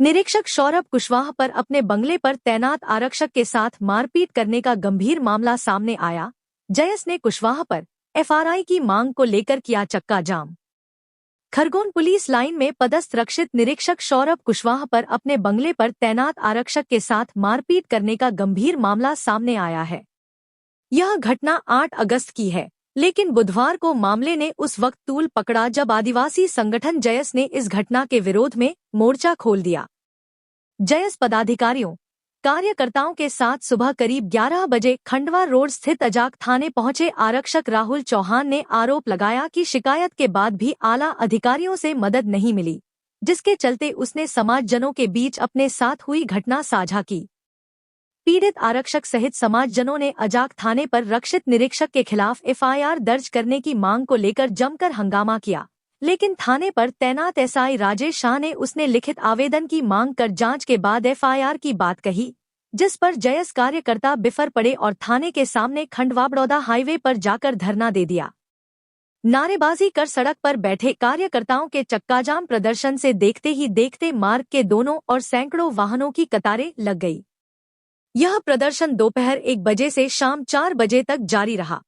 निरीक्षक सौरभ कुशवाहा पर अपने बंगले पर तैनात आरक्षक के साथ मारपीट करने का गंभीर मामला सामने आया। जयस ने कुशवाहा पर एफआरआई की मांग को लेकर किया चक्का जाम। खरगोन पुलिस लाइन में पदस्थ रक्षित निरीक्षक सौरभ कुशवाहा पर अपने बंगले पर तैनात आरक्षक के साथ मारपीट करने का गंभीर मामला सामने आया है। यह घटना 8 अगस्त की है, लेकिन बुधवार को मामले ने उस वक्त तूल पकड़ा जब आदिवासी संगठन जयस ने इस घटना के विरोध में मोर्चा खोल दिया। जयस पदाधिकारियों कार्यकर्ताओं के साथ सुबह करीब 11 बजे खंडवा रोड स्थित अजाक थाने पहुंचे आरक्षक राहुल चौहान ने आरोप लगाया कि शिकायत के बाद भी आला अधिकारियों से मदद नहीं मिली, जिसके चलते उसने समाजजनों के बीच अपने साथ हुई घटना साझा की। पीड़ित आरक्षक सहित समाजजनों ने अजाक थाने पर रक्षित निरीक्षक के खिलाफ एफआईआर दर्ज करने की मांग को लेकर जमकर हंगामा किया, लेकिन थाने पर तैनात एसआई राजेश शाह ने उसने लिखित आवेदन की मांग कर जांच के बाद एफआईआर की बात कही, जिस पर जयस कार्यकर्ता बिफर पड़े और थाने के सामने खंडवा बड़ौदा हाईवे पर जाकर धरना दे दिया। नारेबाजी कर सड़क पर बैठे कार्यकर्ताओं के चक्काजाम प्रदर्शन से देखते ही देखते मार्ग के दोनों और सैकड़ों वाहनों की कतारें लग गई। यह प्रदर्शन दोपहर 1 बजे से शाम 4 बजे तक जारी रहा।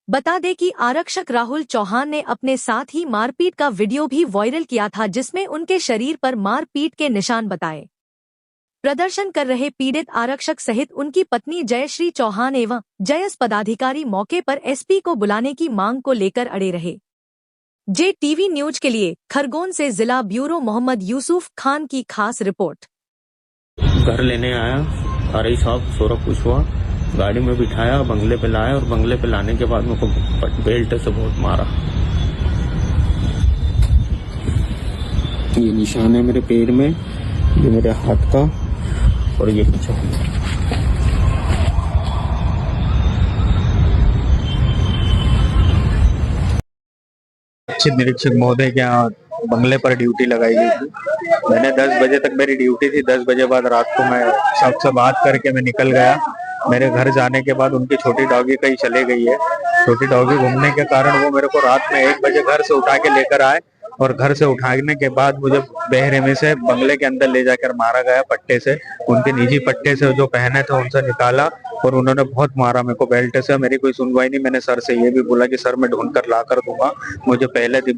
बता दें कि आरक्षक राहुल चौहान ने अपने साथ ही मारपीट का वीडियो भी वायरल किया था, जिसमें उनके शरीर पर मारपीट के निशान बताए। प्रदर्शन कर रहे पीड़ित आरक्षक सहित उनकी पत्नी जयश्री चौहान एवं जयस पदाधिकारी मौके पर एसपी को बुलाने की मांग को लेकर अड़े रहे। JTV न्यूज के लिए खरगोन से जिला ब्यूरो मोहम्मद यूसुफ खान की खास रिपोर्ट। घर लेने आया RI साहब सौरभ कुशवाहा, गाड़ी में बिठाया, बंगले पे लाया और बंगले पे लाने के बाद मेरे को बेल्ट से बहुत मारा। ये निशान है मेरे पैर में, ये मेरे हाथ का और ये पीछे। निरीक्षक महोदय के यहाँ बंगले पर ड्यूटी लगाई गई थी। मैंने 10 बजे तक मेरी ड्यूटी थी। 10 बजे बाद रात को मैं सबसे बात करके मैं निकल गया। मेरे घर जाने के बाद उनकी छोटी डॉगी कहीं चले गई है। छोटी डॉगी घूमने के कारण वो मेरे को रात में 1 बजे घर से उठा के लेकर आए और घर से उठाने के बाद मुझे बहरे में से बंगले के अंदर ले जाकर मारा गया पट्टे से। उनके निजी पट्टे से जो पहने थे उनसे निकाला और उन्होंने बहुत मारा मेरे को बेल्ट से। मेरी कोई सुनवाई नहीं। मैंने सर से ये भी बोला कि सर मैं ढूंढ कर ला कर दूंगा। मुझे पहले दिन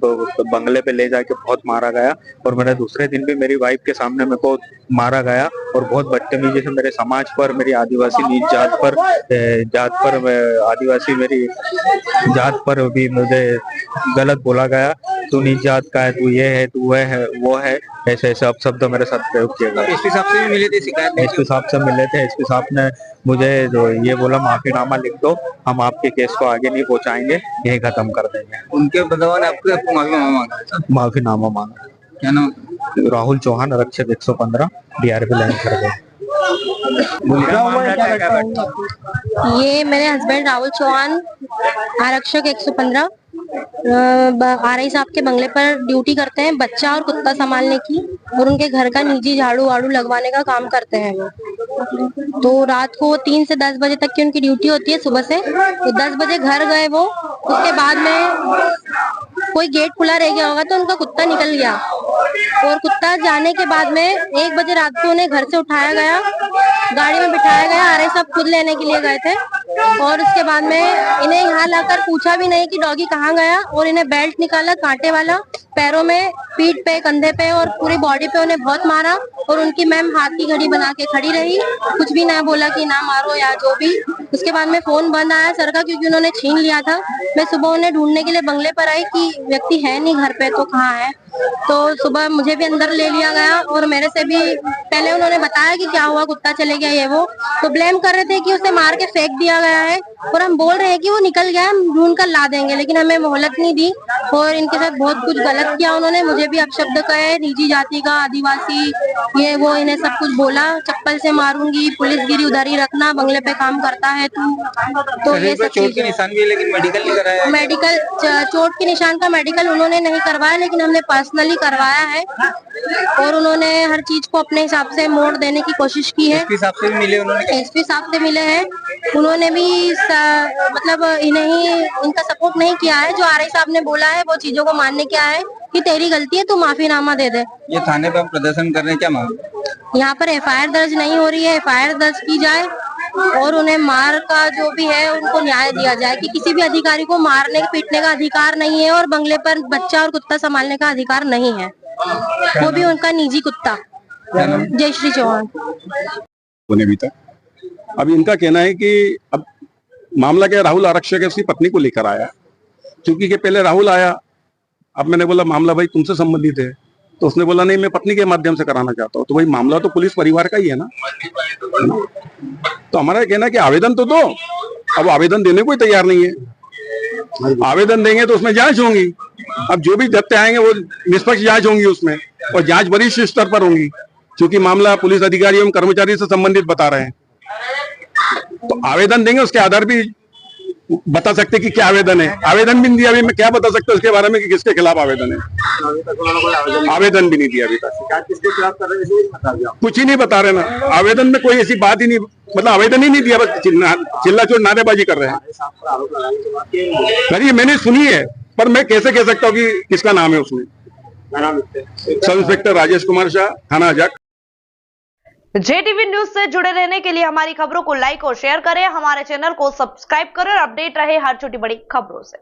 बंगले पे ले जाके बहुत मारा गया और मेरे दूसरे दिन भी मेरी वाइफ के सामने मेरे को मारा गया और बहुत बदतमीजी से मेरे समाज पर, मेरी आदिवासी नीच जात पर आदिवासी मेरी जात पर भी मुझे गलत बोला गया। तू नीच जात का है, तू ये है, तू वह है, वो है, ऐसे ऐसे अपशब्द मेरे साथ प्रयोग किया गया। एसपी साहब से भी मिले थे शिकायत? एसपी साहब से मिले थे। एसपी साहब ने मुझे जो ये बोला माफीनामा लिख दो, हम आपके केस को आगे नहीं पहुंचाएंगे, यही खत्म कर देंगे। उनके बदौलत आपको माफीनामा मांगा? माफीनामा मांगा। क्या नाम? राहुल चौहान, आरक्षक 115, DRP लाइन खरगोन। ये मेरे हस्बैंड राहुल चौहान, आरक्षक 115, RI साहब के बंगले पर ड्यूटी करते हैं, बच्चा और कुत्ता संभालने की, और उनके घर का निजी झाड़ू वाड़ू लगवाने का काम करते हैं वो। तो रात को 3 से 10 बजे तक की उनकी ड्यूटी होती है सुबह से। तो 10 बजे घर गए वो, उसके बाद में कोई गेट खुला रह गया होगा तो उनका कुत्ता निकल गया और कुत्ता जाने के बाद में 1 बजे रात को उन्हें घर से उठाया गया, गाड़ी में बिठाया गया। RI साहब खुद लेने के लिए गए थे और उसके बाद में इन्हें यहाँ लाकर पूछा भी नहीं कि डॉगी कहाँ गया, और इन्हें बेल्ट निकाला कांटे वाला, पैरों में, पीठ पे, कंधे पे और पूरी बॉडी पे उन्हें बहुत मारा। और उनकी मैम हाथ की घड़ी बना के खड़ी रही, कुछ भी ना बोला कि ना मारो या जो भी। उसके बाद में फोन बंद आया सर का, क्योंकि उन्होंने छीन लिया था। मैं सुबह उन्हें ढूंढने के लिए बंगले पर आई कि व्यक्ति है नहीं घर पे, तो कहाँ है। तो सुबह मुझे भी अंदर ले लिया गया और मेरे से भी पहले उन्होंने बताया कि क्या हुआ, कुत्ता चले गया ये वो, तो ब्लेम कर रहे थे कि उसे मार के फेंक दिया गया है, और हम बोल रहे हैं कि वो निकल गया, हम ढूंढ कर ला देंगे, लेकिन हमें मोहलत नहीं दी और इनके साथ बहुत कुछ गलत किया उन्होंने। मुझे भी अपशब्द कहे, निजी जाति का, आदिवासी, ये वो, इन्हें सब कुछ बोला, चप्पल से मारूंगी, पुलिसगिरी उधर ही रखना, बंगले पे काम करता है तू। तो ये सब चोट के निशान भी, लेकिन मेडिकल नहीं कराया? मेडिकल, चोट के निशान का मेडिकल उन्होंने नहीं करवाया, लेकिन हमने पर्सनली करवाया है और उन्होंने हर चीज को अपने हिसाब से मोड़ देने की कोशिश की है। एसपी साहब से भी मिले उन्होंने? एसपी साहब से मिले हैं उन्होंने भी मतलब इन्हें इनका सपोर्ट नहीं किया है। जो आरआई साहब ने बोला है वो चीजों को मानने क्या है कि तेरी गलती है, तू माफीनामा दे दे। ये थाने पर प्रदर्शन कर रहे हैं, क्या मांग? यहाँ पर एफआईआर दर्ज नहीं हो रही है, एफआईआर दर्ज की जाए और उन्हें मार का जो भी है उनको न्याय दिया जाए कि किसी भी अधिकारी को मारने पीटने का अधिकार नहीं है और बंगले पर बच्चा और कुत्ता संभालने का अधिकार नहीं है, वो भी उनका निजी कुत्ता। जयश्री चौहान। होने भी तक अब इनका कहना है कि अब मामला क्या, राहुल आरक्षक है उसकी पत्नी को लेकर आया, क्योंकि कि पहले राहुल आया। अब मैंने बोला मामला भाई तुमसे संबंधित है, तो उसने बोला नहीं मैं पत्नी के माध्यम से कराना चाहता हूँ। तो भाई मामला तो पुलिस परिवार का ही है ना। तो हमारा कहना है कि आवेदन तो दो। अब आवेदन देने को ही तैयार नहीं है। आवेदन देंगे तो उसमें जांच होंगी। अब जो भी तथ्य आएंगे वो निष्पक्ष जांच होंगी उसमें, और जांच वरिष्ठ स्तर पर होंगी, क्योंकि मामला पुलिस अधिकारी एवं कर्मचारी से संबंधित बता रहे हैं। तो आवेदन देंगे, उसके आधार भी बता सकते कि क्या आवेदन है। आवेदन भी नहीं दिया अभी, मैं क्या बता सकता हूँ उसके बारे में कि किसके खिलाफ आवेदन है। आवेदन भी नहीं दिया अभी तक, कुछ ही नहीं बता रहे ना। आवेदन में कोई ऐसी बात ही नहीं, मतलब आवेदन ही नहीं दिया, बस चिल्ला चोट नारेबाजी कर रहे हैं। ये मैंने सुनी है, पर मैं कैसे कह सकता हूँ कि किसका नाम है उसमें। सब इंस्पेक्टर राजेश कुमार शाह, थाना अजक। JTV न्यूज से जुड़े रहने के लिए हमारी खबरों को लाइक और शेयर करें, हमारे चैनल को सब्सक्राइब करें और अपडेट रहे हर छोटी बड़ी खबरों से।